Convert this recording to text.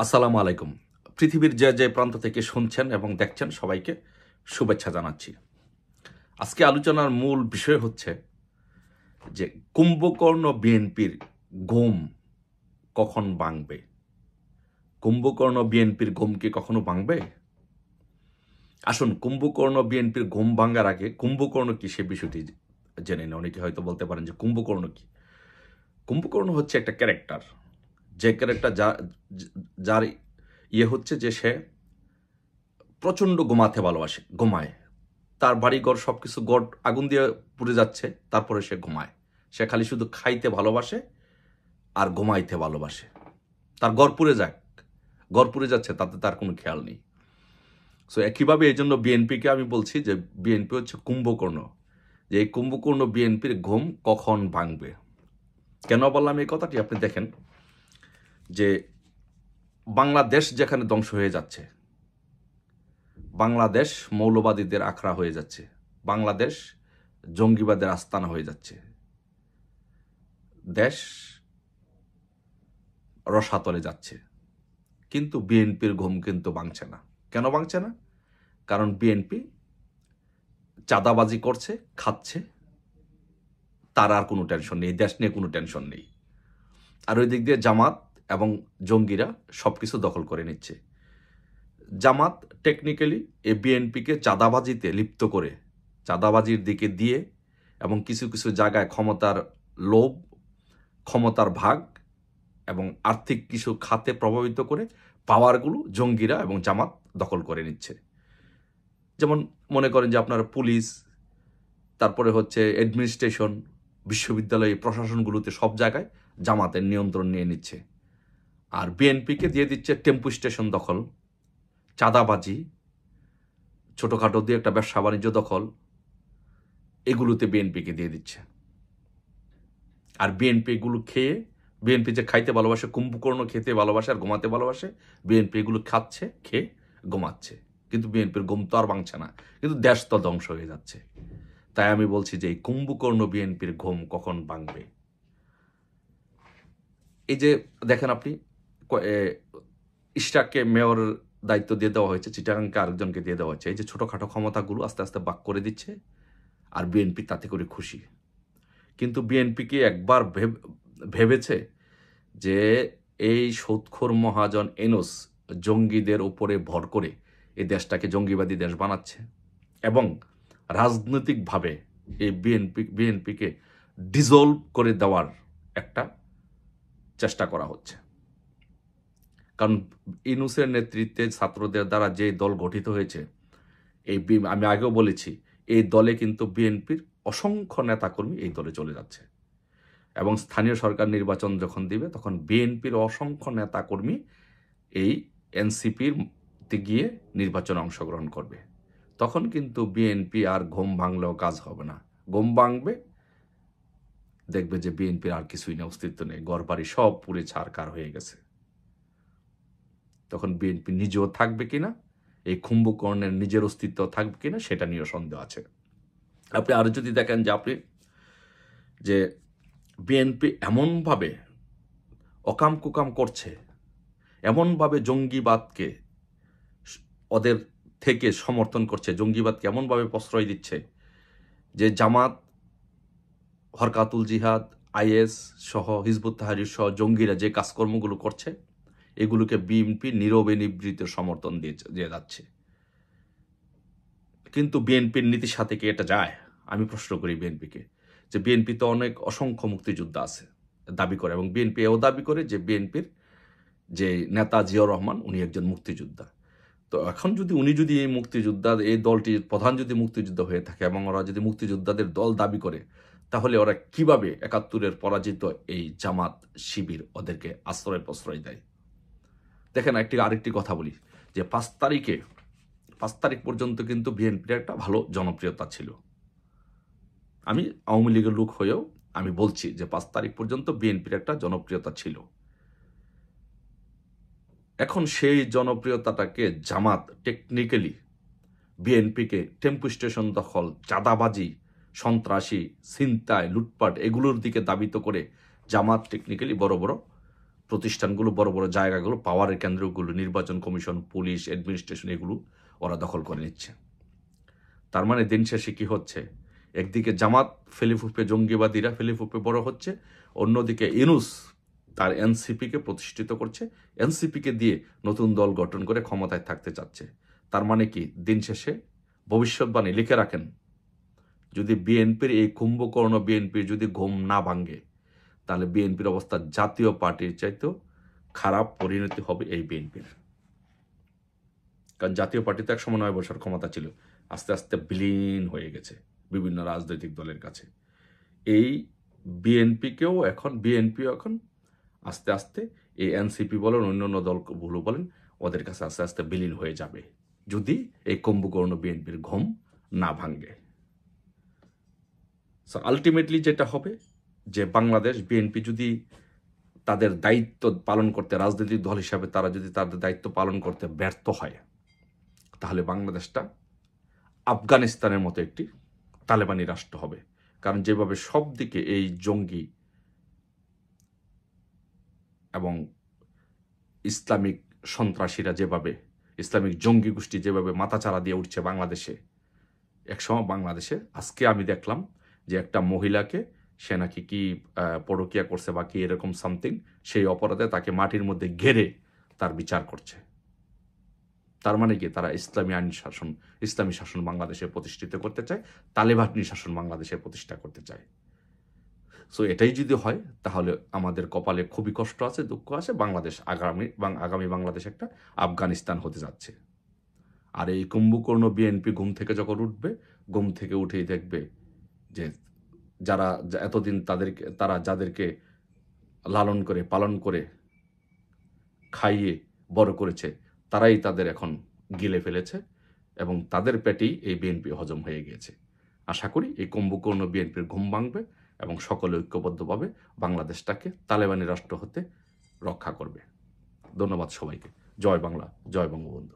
আসসালামু আলাইকুম। পৃথিবীর যে যে প্রান্ত থেকে শুনছেন এবং দেখছেন সবাইকে শুভেচ্ছা জানাচ্ছি। আজকে আলোচনার মূল বিষয় হচ্ছে যে কুম্ভকর্ণ বিএনপির ঘুম কখন ভাঙবে? কুম্ভকর্ণ বিএনপির ঘুম কি কখনো ভাঙবে? আসুন, কুম্ভকর্ণ বিএনপির ঘুম ভাঙার আগে কুম্ভকর্ণ কি সে বিষয়টি জেনে নিন। অনেকে হয়তো বলতে পারেন যে কুম্ভকর্ণ কি? কুম্ভকর্ণ হচ্ছে একটা ক্যারেক্টার, যে ক্যারেক্টার যার হচ্ছে যে সে প্রচণ্ড ঘুমাতে ভালোবাসে, ঘুমায়। তার বাড়িঘর সব কিছু আগুন দিয়ে পুড়ে যাচ্ছে, তারপরে সে ঘুমায়। সে খালি শুধু খাইতে ভালোবাসে আর ঘুমাইতে ভালোবাসে। তার ঘর পুড়ে যাক, ঘর পুড়ে যাচ্ছে, তাতে তার কোনো খেয়াল নেই। সো একইভাবে এই জন্য বিএনপিকে আমি বলছি যে বিএনপি হচ্ছে কুম্ভকর্ণ, যে এই কুম্ভকর্ণ বিএনপির ঘুম কখন ভাঙবে। কেন বললাম এই কথাটি? আপনি দেখেন যে বাংলাদেশ যেখানে ধ্বংস হয়ে যাচ্ছে, বাংলাদেশ মৌলবাদীদের আখড়া হয়ে যাচ্ছে, বাংলাদেশ জঙ্গিবাদের আস্তানা হয়ে যাচ্ছে, দেশ রসাতলে যাচ্ছে, কিন্তু বিএনপির ঘুম কিন্তু ভাঙছে না। কেন ভাঙছে না? কারণ বিএনপি চাঁদাবাজি করছে, খাচ্ছে, তার আর কোনো টেনশন নেই, দেশ নিয়ে কোনো টেনশন নেই। আর ওই দিক দিয়ে জামাত এবং জঙ্গিরা সব কিছু দখল করে নিচ্ছে। জামাত টেকনিক্যালি এই বিএনপিকে চাঁদাবাজিতে লিপ্ত করে, চাঁদাবাজির দিকে দিয়ে এবং কিছু কিছু জায়গায় ক্ষমতার লোভ, ক্ষমতার ভাগ এবং আর্থিক কিছু খাতে প্রভাবিত করে পাওয়ারগুলো জঙ্গিরা এবং জামাত দখল করে নিচ্ছে। যেমন মনে করেন যে আপনার পুলিশ, তারপরে হচ্ছে অ্যাডমিনিস্ট্রেশন, বিশ্ববিদ্যালয়, প্রশাসনগুলোতে সব জায়গায় জামাতের নিয়ন্ত্রণ নিয়ে নিচ্ছে। আর বিএনপিকে দিয়ে দিচ্ছে টেম্পু স্টেশন দখল, চাঁদাবাজি, ছোটোখাটো দিয়ে একটা ব্যবসা বাণিজ্য দখল, এগুলোতে বিএনপিকে দিয়ে দিচ্ছে। আর বিএনপি এগুলো খেয়ে, বিএনপি যে খাইতে ভালোবাসে, কুম্ভকর্ণ খেতে ভালোবাসে আর ঘুমাতে ভালোবাসে, বিএনপি এগুলো খাচ্ছে, খেয়ে ঘুমাচ্ছে। কিন্তু বিএনপির ঘুম তো আর ভাঙছে না, কিন্তু দেশ তো ধ্বংস হয়ে যাচ্ছে। তাই আমি বলছি যে এই কুম্ভকর্ণ বিএনপির ঘুম কখন ভাঙবে। এই যে দেখেন আপনি, ইশরাককে মেয়র দায়িত্ব দিয়ে দেওয়া হয়েছে, চিটাগাংকে আরেকজনকে দিয়ে দেওয়া হচ্ছে। এই যে ছোটোখাটো ক্ষমতাগুলো আস্তে আস্তে বাক করে দিচ্ছে, আর বিএনপি তাতে করে খুশি। কিন্তু বিএনপি কি একবার ভেবেছে যে এই সুদখোর মহাজন এনোস জঙ্গিদের উপরে ভর করে এই দেশটাকে জঙ্গিবাদী দেশ বানাচ্ছে এবং রাজনৈতিকভাবে এই বিএনপিকে ডিজলভ করে দেওয়ার একটা চেষ্টা করা হচ্ছে? কারণ ইনুসের নেতৃত্বে ছাত্রদের দ্বারা যে দল গঠিত হয়েছে, আমি আগেও বলেছি, এই দলে কিন্তু বিএনপির অসংখ্য নেতাকর্মী এই দলে চলে যাচ্ছে এবং স্থানীয় সরকার নির্বাচন যখন দিবে তখন বিএনপির অসংখ্য নেতাকর্মী এই এনসিপির গিয়ে নির্বাচনে অংশগ্রহণ করবে। তখন কিন্তু বিএনপি আর ঘুম ভাঙলেও কাজ হবে না। ঘুম ভাঙবে, দেখবে যে বিএনপির আর কিছুই নেই, অস্তিত্ব নেই, ঘরবাড়ি সব পুড়ে ছারখার হয়ে গেছে। তখন বিএনপি নিজেও থাকবে কিনা, এই কুম্ভকর্ণের নিজের অস্তিত্ব থাকবে কিনা, সেটা নিয়েও সন্দেহ আছে। আপনি আরো যদি দেখেন যে বিএনপি এমনভাবে অকাম কুকাম করছে, এমনভাবে জঙ্গিবাদকে ওদের থেকে সমর্থন করছে, জঙ্গিবাদকে এমনভাবে প্রশ্রয় দিচ্ছে যে জামাত, হরকাতুল জিহাদ, আইএস সহ, হিজবুত তাহরির সহ জঙ্গিরা যে কাজকর্মগুলো করছে, এগুলোকে বিএনপি নীরবে নিবৃত্ত সমর্থন দিয়ে যাচ্ছে। কিন্তু বিএনপির নীতির সাথে কি এটা যায়? আমি প্রশ্ন করি বিএনপিকে, যে বিএনপি তো অসংখ্য মুক্তিযোদ্ধা আছে দাবি করে, এবং বিএনপি এও দাবি করে যে বিএনপির যে নেতা জিয়াউর রহমান উনি একজন মুক্তিযোদ্ধা। তো এখন উনি যদি এই মুক্তিযোদ্ধা, এই দলটির প্রধান যদি মুক্তিযুদ্ধ হয়ে থাকে এবং ওরা যদি মুক্তিযোদ্ধাদের দল দাবি করে, তাহলে ওরা কিভাবে ৭১-এর পরাজিত এই জামাত শিবির ওদেরকে আশ্রয় প্রশ্রয় দেয়? দেখেন, আরেকটি কথা বলি, যে ৫ তারিখ পর্যন্ত কিন্তু বিএনপির একটা ভালো জনপ্রিয়তা ছিল। আমি আওয়ামী লীগের লোক হয়েও আমি বলছি যে ৫ তারিখ পর্যন্ত বিএনপির একটা জনপ্রিয়তা ছিল। এখন সেই জনপ্রিয়তাটাকে জামাত টেকনিক্যালি বিএনপিকে টেম্পু স্টেশন দখল, চাঁদাবাজি, সন্ত্রাসী, ছিনতাই, লুটপাট, এগুলোর দিকে দাবিত করে জামাত টেকনিক্যালি বড় বড় প্রতিষ্ঠানগুলো, বড় বড় জায়গাগুলো, পাওয়ারের কেন্দ্রগুলো, নির্বাচন কমিশন, পুলিশ, অ্যাডমিনিস্ট্রেশন, এগুলো ওরা দখল করে নিচ্ছে। তার মানে দিন শেষে কি হচ্ছে, একদিকে জামাত ফেলিফুপে, জঙ্গিবাদীরা ফেলিফুপে বড় হচ্ছে, অন্যদিকে ইউনূস তার এনসিপিকে প্রতিষ্ঠিত করছে, এনসিপিকে দিয়ে নতুন দল গঠন করে ক্ষমতায় থাকতে চাচ্ছে। তার মানে কি, দিন শেষে ভবিষ্যৎবাণী লিখে রাখেন, যদি বিএনপির এই কুম্ভকর্ণ বিএনপির যদি ঘুম না ভাঙ্গে, তাহলে বিএনপির অবস্থা জাতীয় পার্টির চাইতেও খারাপ পরিণতি হবে এই বিএনপির। কারণ জাতীয় পার্টি তো একসময় 9 বছর ক্ষমতা ছিল, আস্তে আস্তে বিলীন হয়ে গেছে বিভিন্ন রাজনৈতিক দলের কাছে। এই বিএনপিও এখন আস্তে আস্তে এই এনসিপি বলেন, অন্যান্য দলগুলো বলেন, ওদের কাছে আস্তে আস্তে বিলীন হয়ে যাবে, যদি এই কুম্ভকর্ণ বিএনপির ঘুম না ভাঙ্গে। সো আলটিমেটলি যেটা হবে, যে বাংলাদেশ বিএনপি যদি তাদের দায়িত্ব পালন করতে, রাজনৈতিক দল হিসাবে তারা যদি তাদের দায়িত্ব পালন করতে ব্যর্থ হয়, তাহলে বাংলাদেশটা আফগানিস্তানের মতো একটি তালেবানি রাষ্ট্র হবে। কারণ যেভাবে সব দিকে এই জঙ্গি এবং ইসলামিক সন্ত্রাসীরা, যেভাবে ইসলামিক জঙ্গি গোষ্ঠী যেভাবে মাথাচাড়া দিয়ে উঠছে বাংলাদেশে, একসময় বাংলাদেশে, আজকে আমি দেখলাম যে একটা মহিলাকে সে নাকি কি পরকিয়া করছে বা কি এরকম সামথিং, সেই অপরাধে তাকে মাটির মধ্যে ঘেরে তার বিচার করছে। তার মানে কি, তারা ইসলামী শাসন বাংলাদেশে প্রতিষ্ঠিত করতে চায়, তালেবানি শাসন বাংলাদেশে প্রতিষ্ঠা করতে চায়। সো এটাই যদি হয়, তাহলে আমাদের কপালে খুবই কষ্ট আছে, দুঃখ আছে। বাংলাদেশ আগামী বাংলাদেশ একটা আফগানিস্তান হতে যাচ্ছে। আর এই কুম্ভকর্ণ বিএনপি ঘুম থেকে যখন উঠবে, ঘুম থেকে উঠেই দেখবে যে যারা এতদিন তারা যাদেরকে লালন করে, পালন করে, খাইয়ে বড় করেছে, তারাই তাদের এখন গিলে ফেলেছে এবং তাদের পেটেই এই বিএনপি হজম হয়ে গিয়েছে। আশা করি এই কুম্ভকর্ণ বিএনপির ঘুম ভাঙবে এবং সকলে ঐক্যবদ্ধভাবে বাংলাদেশটাকে তালেবানি রাষ্ট্র হতে রক্ষা করবে। ধন্যবাদ সবাইকে। জয় বাংলা, জয় বঙ্গবন্ধু।